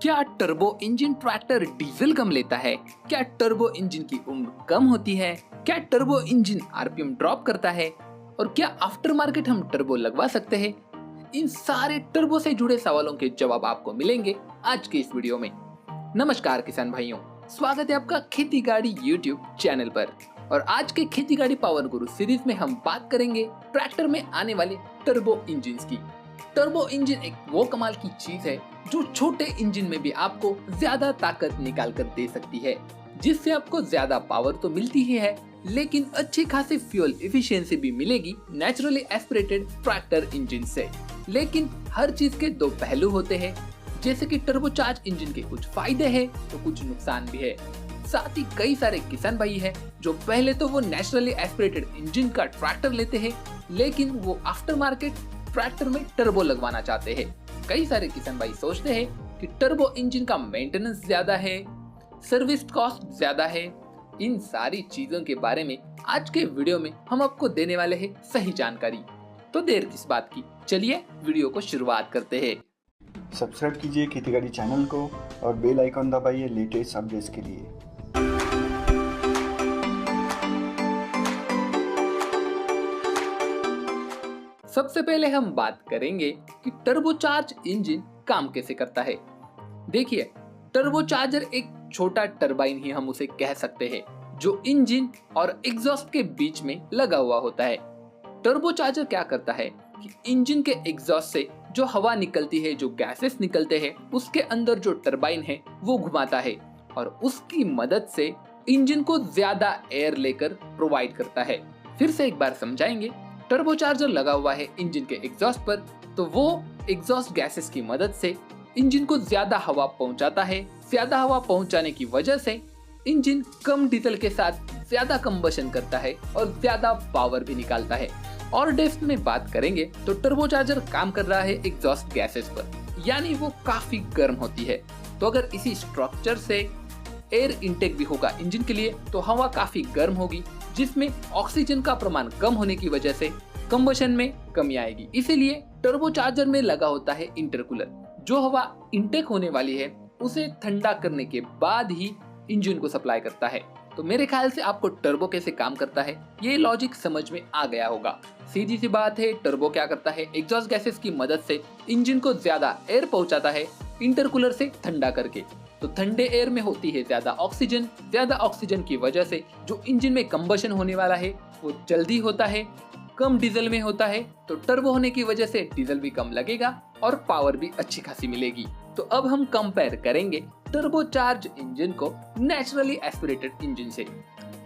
क्या turbo engine tractor diesel कम लेता है? क्या टर्बो इंजन की उम्र कम होती है? क्या टर्बो इंजन आरपीएम ड्रॉप करता है? और क्या आफ्टर मार्केट हम टर्बो लगवा सकते हैं? इन सारे टर्बो से जुड़े सवालों के जवाब आपको मिलेंगे आज के इस वीडियो में। नमस्कार किसान भाइयों, स्वागत है आपका खेती गाड़ी यूट्यूब चैनल पर। और आज के खेती गाड़ी पावर गुरु सीरीज में हम बात करेंगे ट्रैक्टर में आने वाले टर्बो इंजन की। टर्बो इंजन एक वो कमाल की चीज है जो छोटे इंजन में भी आपको ज्यादा ताकत निकाल कर दे सकती है, जिससे आपको ज्यादा पावर तो मिलती ही है, लेकिन अच्छी खासी फ्यूल एफिशिएंसी भी मिलेगी नेचुरली एस्पिरेटेड ट्रैक्टर इंजन से। लेकिन हर चीज के दो पहलू होते हैं, जैसे कि टर्बोचार्ज इंजन के कुछ फायदे हैं तो कुछ नुकसान भी है। साथ ही कई सारे किसान भाई हैं जो पहले तो वो नेचुरली एस्पिरेटेड इंजन का ट्रैक्टर लेते हैं, लेकिन वो आफ्टर मार्केट ट्रैक्टर में टर्बो लगवाना चाहते हैं। कई सारे किसान भाई सोचते हैं कि टर्बो इंजन का मेंटेनेंस ज्यादा है, सर्विस कॉस्ट ज्यादा है। इन सारी चीजों के बारे में आज के वीडियो में हम आपको देने वाले हैं सही जानकारी। तो देर किस बात की, चलिए वीडियो को शुरुआत करते हैं। सब्सक्राइब कीजिए खेती गाड़ी चैनल को और बेल आइकन दबाइए लेटेस्ट अपडेट्स के लिए। सबसे पहले हम बात करेंगे कि टर्बोचार्ज इंजन काम कैसे करता है। देखिए, टर्बोचार्जर एक छोटा टरबाइन ही हम उसे कह सकते हैं, जो इंजन और एग्जॉस्ट के बीच में लगा हुआ होता है। टर्बोचार्जर क्या करता है कि इंजन के एग्जॉस्ट से जो हवा निकलती है, जो गैसेस निकलते हैं, उसके अंदर जो टरबाइन है वो घुमाता है और उसकी मदद से इंजन को ज्यादा एयर लेकर प्रोवाइड करता है। फिर से एक बार समझाएंगे। टर्बोचार्जर लगा हुआ है इंजन के एग्जॉस्ट पर, तो वो एग्जॉस्ट गैसेस की मदद से इंजन को ज्यादा हवा पहुंचाता है। ज्यादा हवा पहुंचाने की वजह से इंजन कम डीजल के साथ ज्यादा कंबशन करता है और ज्यादा पावर भी निकालता है। और डेप्थ में बात करेंगे तो टर्बोचार्जर काम कर रहा है एग्जॉस्ट गैसेस पर, यानी वो काफी गर्म होती है। तो अगर इसी स्ट्रक्चर से एयर इनटेक भी होगा इंजन के लिए, तो हवा काफी गर्म होगी, जिसमें ऑक्सीजन का प्रमाण कम होने की वजह से कंबशन में कमी आएगी। इसीलिए टर्बोचार्जर में लगा होता है इंटरकूलर, जो हवा इनटेक होने वाली है उसे ठंडा करने के बाद ही इंजन को सप्लाई करता है। तो मेरे ख्याल से आपको टर्बो कैसे काम करता है ये लॉजिक समझ में आ गया होगा। सीधी सी बात है, टर्बो क्या करता है, एग्जॉस्ट गैसेस की मदद से इंजन को ज्यादा एयर पहुंचाता है इंटरकूलर से ठंडा करके। तो ठंडे एयर में होती है ज्यादा ऑक्सीजन की वजह से जो इंजन में कंबशन होने वाला है वो जल्दी होता है, कम डीजल में होता है। तो टर्बो होने की वजह से डीजल भी कम लगेगा और पावर भी अच्छी खासी मिलेगी। तो अब हम कंपेयर करेंगे टर्बोचार्ज इंजन को नेचुरली एस्पिरेटेड इंजन से।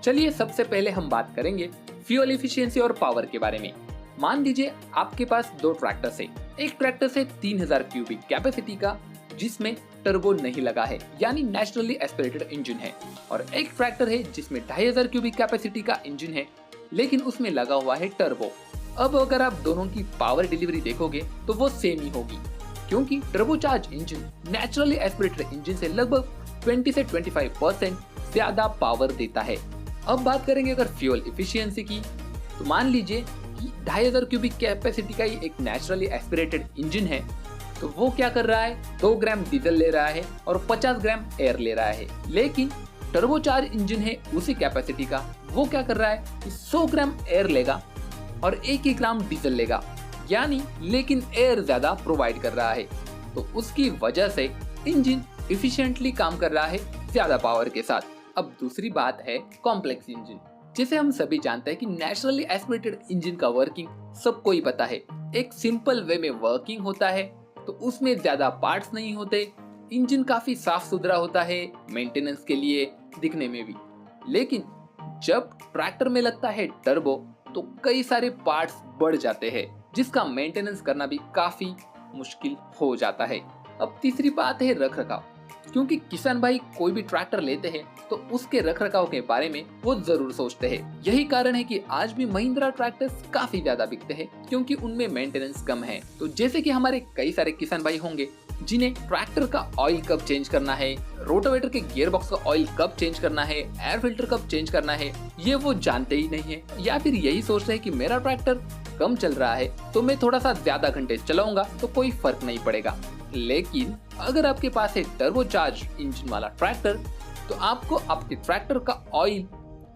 चलिए सबसे पहले हम बात करेंगे फ्यूल एफिशिएंसी और पावर के बारे में। मान लीजिए आपके पास दो ट्रैक्टर है। एक ट्रैक्टर से 3000 क्यूबिक कैपेसिटी का, जिसमें टर्बो नहीं लगा है, यानी नेचुरली एस्पिरेटेड इंजन है, और एक ट्रैक्टर है जिसमें 2500 क्यूबिक कैपेसिटी का इंजन है, लेकिन उसमें लगा हुआ है टर्बो। अब अगर आप दोनों की पावर डिलीवरी देखोगे तो वो सेम ही होगी, क्योंकि turbocharge engine naturally aspirated engine से लगभग 20 से 25% ज्यादा पावर देता है। अब बात करेंगे अगर फ्यूल एफिशिएंसी की, तो मान लीजिए कि 2500 क्यूबिक कैपेसिटी का ही एक नेचुरली एस्पिरेटेड इंजन है, तो वो क्या कर रहा है, 2 ग्राम डीजल ले रहा है और 50 ग्राम एयर ले रहा है। लेकिन टर्बोचार्ज इंजन है उसी कैपेसिटी का, वो क्या कर रहा है कि 100 ग्राम एयर लेगा और 1 ही ग्राम डीजल लेगा, यानी लेकिन एयर ज्यादा प्रोवाइड कर रहा है। तो उसकी वजह से इंजन इफिशिएंटली काम कर रहा है ज्यादा पावर के साथ। अब दूसरी बात है कॉम्प्लेक्स इंजन। जैसे हम सभी जानते हैं कि नेचुरली एस्पिरेटेड इंजन का वर्किंग सबको ही पता है। एक सिंपल वे में वर्किंग होता है, तो उसमें ज्यादा पार्ट्स नहीं होते, इंजन काफी साफ सुथरा होता है मेंटेनेंस के लिए, दिखने में भी। लेकिन जब ट्रैक्टर में लगता है टर्बो, तो कई सारे पार्ट्स बढ़ जाते हैं, जिसका मेंटेनेंस करना भी काफी मुश्किल हो जाता है। अब तीसरी बात है रखरखाव, क्योंकि किसान भाई कोई भी ट्रैक्टर लेते हैं तो उसके रखरखाव के बारे में वो जरूर सोचते हैं। यही कारण है कि आज भी महिंद्रा ट्रैक्टर्स काफी ज्यादा बिकते हैं, क्योंकि उनमें मेंटेनेंस कम है। तो जैसे कि हमारे कई सारे किसान भाई होंगे जिन्हें ट्रैक्टर का ऑयल कब चेंज करना है, रोटावेटर के गियर बॉक्स का ऑयल कब चेंज करना है, एयर फिल्टर कब चेंज करना है, ये वो जानते ही नहीं है, या फिर यही सोचते हैं कि मेरा ट्रैक्टर कम चल रहा है तो मैं थोड़ा सा ज्यादा घंटे चलाऊंगा तो कोई फर्क नहीं पड़ेगा। लेकिन अगर आपके पास है टर्बोचार्ज इंजन वाला ट्रैक्टर, तो आपको आपके ट्रैक्टर का ऑयल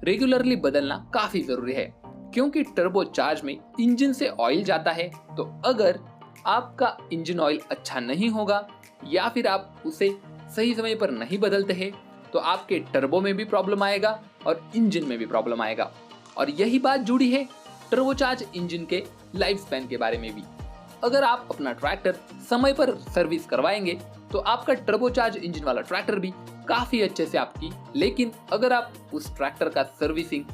रेगुलरली बदलना काफी जरूरी है, क्योंकि टर्बोचार्ज में इंजन से ऑयल जाता है। तो अगर आपका इंजन ऑयल अच्छा नहीं होगा या फिर आप उसे सही समय पर नहीं बदलते हैं, तो आपके टर्बो में भी प्रॉब्लम आएगा और इंजन में भी प्रॉब्लम आएगा। और यही बात जुड़ी है टर्बोचार्ज इंजन के लाइफ स्पैन के बारे में भी। अगर आप अपना ट्रैक्टर समय पर सर्विस करवाएंगे तो आपका टर्बोचार्ज इंजन वाला ट्रैक्टर भी काफी अच्छे से आपकी, लेकिन अगर आप उस ट्रैक्टर का सर्विसिंग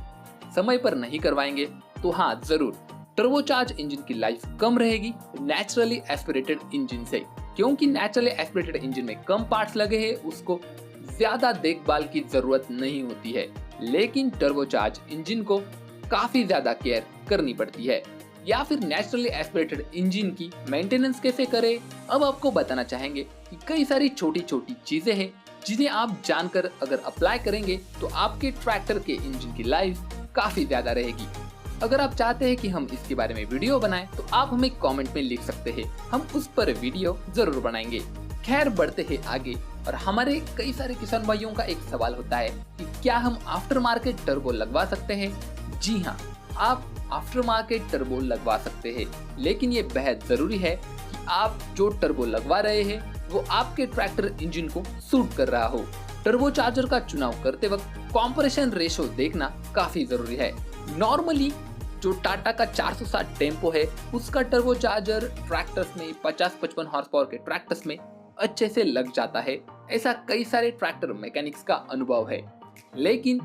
समय पर नहीं करवाएंगे तो हाँ जरूर टर्बोचार्ज इंजन की लाइफ कम रहेगी नेचुरली एस्पिरेटेड इंजन से, क्योंकि नेचुरली एस्पिरेटेड इंजन में कम पार्ट्स लगे हैं, उसको ज्यादा देखभाल की जरूरत नहीं होती है। लेकिन टर्बोचार्ज इंजन को काफी ज्यादा केयर करनी पड़ती है। या फिर नेचुरली एस्पिरेटेड इंजन की मेंटेनेंस कैसे करें, अब आपको बताना चाहेंगे कि कई सारी छोटी छोटी चीजें हैं जिन्हें आप जानकर अगर अप्लाई करेंगे तो आपके ट्रैक्टर के इंजन की लाइफ काफी ज्यादा रहेगी। अगर आप चाहते हैं कि हम इसके बारे में वीडियो बनाएं तो आप हमें कमेंट में लिख सकते हैं, हम उस पर वीडियो जरूर बनाएंगे। खैर बढ़ते हैं आगे, और हमारे कई सारे किसान भाइयों का एक सवाल होता है कि क्या हम आफ्टर मार्केट टर्बो लगवा सकते हैं। जी हाँ, आप आफ्टर मार्केट टर्बो लगवा सकते हैं, लेकिन ये बेहद जरूरी है कि आप जो टर्बो लगवा रहे हैं वो आपके ट्रैक्टर इंजन को सूट कर रहा हो। टर्बो चार्जर का चुनाव करते वक्त कॉम्प्रेशन रेशो देखना काफी जरूरी है। नॉर्मली जो टाटा का 460 टेम्पो है उसका टर्बो चार्जर ट्रैक्टर्स में 50-55 हॉर्स पावर के ट्रैक्टर्स में अच्छे से लग जाता है। ऐसा कई सारे ट्रैक्टर मैकेनिक्स का अनुभव है। लेकिन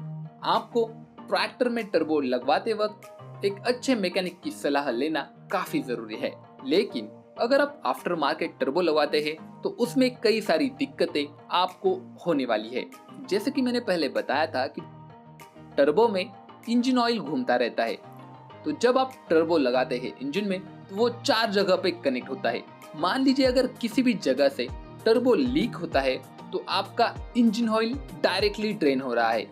आपको ट्रैक्टर में टर्बो लगवाते वक्त एक अच्छे मैकेनिक की सलाह लेना काफी जरूरी है। लेकिन अगर आप आफ्टर मार्केट टर्बो लगवाते हैं तो उसमें कई सारी दिक्कतें आपको होने वाली है। जैसे कि मैंने पहले बताया था कि टर्बो में इंजन ऑयल घूमता रहता है, तो जब आप टर्बो लगाते हैं इंजन में तो वो 4 जगह पे कनेक्ट होता है। मान लीजिए अगर किसी भी जगह से टर्बो लीक होता है तो आपका इंजन ऑयल डायरेक्टली ड्रेन हो रहा है,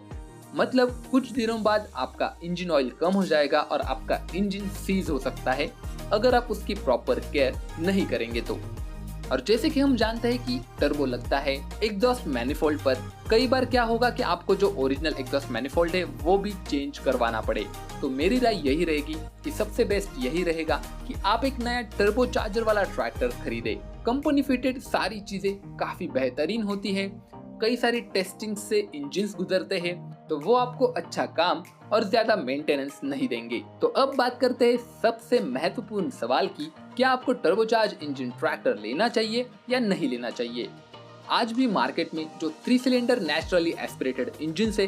मतलब कुछ दिनों बाद आपका इंजन ऑयल कम हो जाएगा और आपका इंजन सीज हो सकता है अगर आप उसकी प्रॉपर केयर नहीं करेंगे तो। और जैसे कि हम जानते हैं कि टर्बो लगता है एग्जॉस्ट मैनिफोल्ड पर, कई बार क्या होगा कि आपको जो ओरिजिनल एग्जॉस्ट मैनिफोल्ड है वो भी चेंज करवाना पड़े। तो मेरी राय यही रहेगी कि सबसे बेस्ट यही रहेगा कि आप एक नया टर्बो चार्जर वाला ट्रैक्टर खरीदे। कंपनी फिटेड सारी चीजें काफी बेहतरीन होती है, कई सारी टेस्टिंग से इंजन गुजरते हैं, तो वो आपको अच्छा काम और ज्यादा मेंटेनेंस नहीं देंगे। तो अब बात करते हैं सबसे महत्वपूर्ण सवाल की, क्या आपको टर्बोचार्ज इंजन ट्रैक्टर लेना चाहिए या नहीं लेना चाहिए। आज भी मार्केट में जो 3 सिलेंडर नेचुरली एस्पिरेटेड इंजन है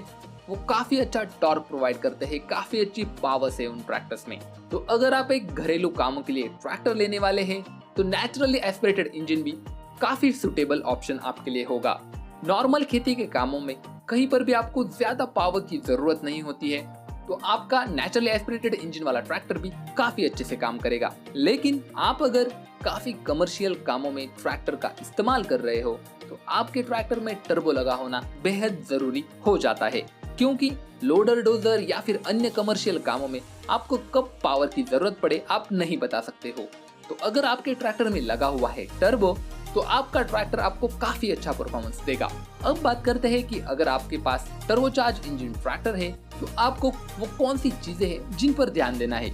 वो काफी अच्छा टॉर्क प्रोवाइड करते हैं, काफी अच्छी पावर है उन ट्रैक्टर्स में। तो अगर आप एक घरेलू कामों के लिए ट्रैक्टर लेने वाले हैं तो नेचुरली एस्पिरेटेड इंजन भी काफी सुटेबल ऑप्शन आपके लिए होगा। नॉर्मल खेती के कामों में कहीं पर भी आपको ज्यादा पावर की जरूरत नहीं होती है, तो आपका नेचुरली एस्पिरेटेड इंजन वाला ट्रैक्टर भी काफी अच्छे से काम करेगा। लेकिन आप अगर काफी कमर्शियल कामों में ट्रैक्टर का इस्तेमाल कर रहे हो तो आपके ट्रैक्टर में टर्बो लगा होना बेहद जरूरी हो जाता है, क्योंकि लोडर डोजर या फिर अन्य कमर्शियल कामों में आपको कब पावर की जरूरत पड़े आप नहीं बता सकते हो। तो अगर आपके ट्रैक्टर में लगा हुआ है टर्बो तो आपका ट्रैक्टर आपको काफी अच्छा परफॉर्मेंस देगा। अब बात करते हैं कि अगर आपके पास टर्बोचार्ज इंजन ट्रैक्टर है तो आपको वो कौन सी चीजें हैं जिन पर ध्यान देना है।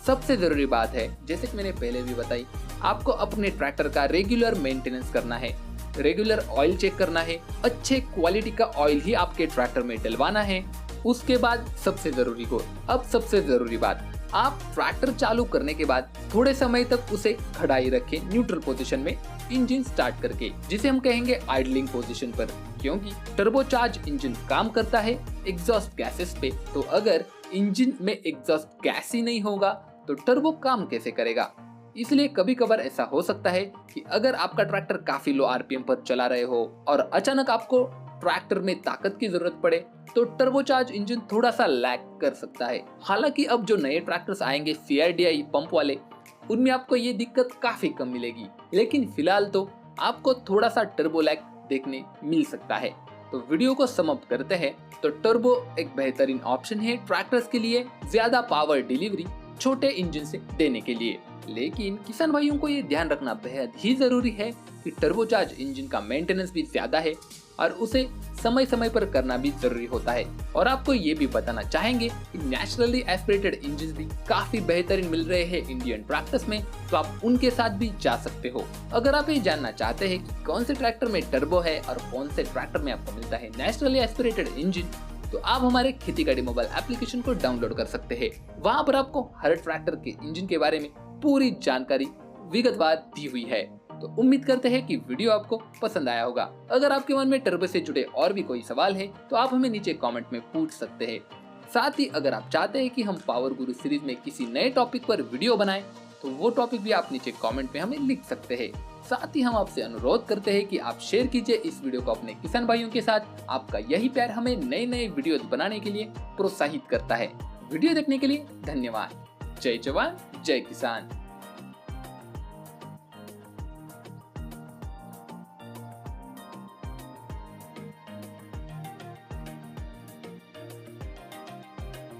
सबसे जरूरी बात है, जैसे कि मैंने पहले भी बताई, आपको अपने ट्रैक्टर का रेगुलर मेंटेनेंस करना है, रेगुलर ऑयल चेक करना है, अच्छे क्वालिटी का ऑयल ही आपके ट्रैक्टर में डलवाना है। उसके बाद सबसे जरूरी बात, आप ट्रैक्टर चालू करने के बाद थोड़े समय तक उसे खड़ाई रखें न्यूट्रल पोजीशन में इंजन स्टार्ट करके, जिसे हम कहेंगे आइडलिंग पोजीशन पर, क्योंकि टर्बोचार्ज इंजन काम करता है एग्जॉस्ट गैसेस पे। तो अगर इंजन में एग्जॉस्ट गैस ही नहीं होगा तो टर्बो काम कैसे करेगा। इसलिए कभी कभार ऐसा हो सकता है कि अगर आपका ट्रैक्टर काफी लो आरपीएम पर चला रहे हो और अचानक आपको ट्रैक्टर में ताकत की जरूरत पड़े तो टर्बोचार्ज इंजन थोड़ा सा लैग कर सकता है। हालांकि अब जो नए ट्रैक्टर्स आएंगे CRDI पंप वाले, उनमें आपको ये दिक्कत काफी कम मिलेगी, लेकिन फिलहाल तो आपको थोड़ा सा टर्बो लैग देखने मिल सकता है। तो वीडियो को सम अप करते हैं तो टर्बो एक बेहतरीन ऑप्शन है ट्रैक्टर्स के लिए ज्यादा पावर डिलीवरी छोटे इंजन से देने के लिए। लेकिन किसान भाइयों को ये ध्यान रखना बेहद ही जरूरी है कि टर्बोचार्ज इंजन का मेंटेनेंस भी ज्यादा है और उसे समय समय पर करना भी जरूरी होता है। और आपको ये भी बताना चाहेंगे कि नेचुरली एस्पिरेटेड इंजन भी काफी बेहतरीन मिल रहे हैं इंडियन ट्रैक्टर्स में, तो आप उनके साथ भी जा सकते हो। अगर आप ये जानना चाहते हैं कि कौन से ट्रैक्टर में टर्बो है और कौन से ट्रैक्टर में आपको मिलता है नेचुरली एस्पिरेटेड इंजन, तो आप हमारे खेती मोबाइल एप्लीकेशन को डाउनलोड कर सकते हैं। वहाँ पर आपको हर ट्रैक्टर के इंजन के बारे में पूरी जानकारी विगतवार दी हुई है। तो उम्मीद करते हैं कि वीडियो आपको पसंद आया होगा। अगर आपके मन में टर्बो से जुड़े और भी कोई सवाल है तो आप हमें नीचे कमेंट में पूछ सकते हैं। साथ ही अगर आप चाहते हैं कि हम पावर गुरु सीरीज में किसी नए टॉपिक पर वीडियो बनाएं तो वो टॉपिक भी आप नीचे कमेंट में हमें लिख सकते हैं। साथ ही हम आपसे अनुरोध करते हैं कि आप शेयर कीजिए इस वीडियो को अपने किसान भाइयों के साथ। आपका यही प्यार हमें नए वीडियो बनाने के लिए प्रोत्साहित करता है। वीडियो देखने के लिए धन्यवाद। जय जवान जय किसान।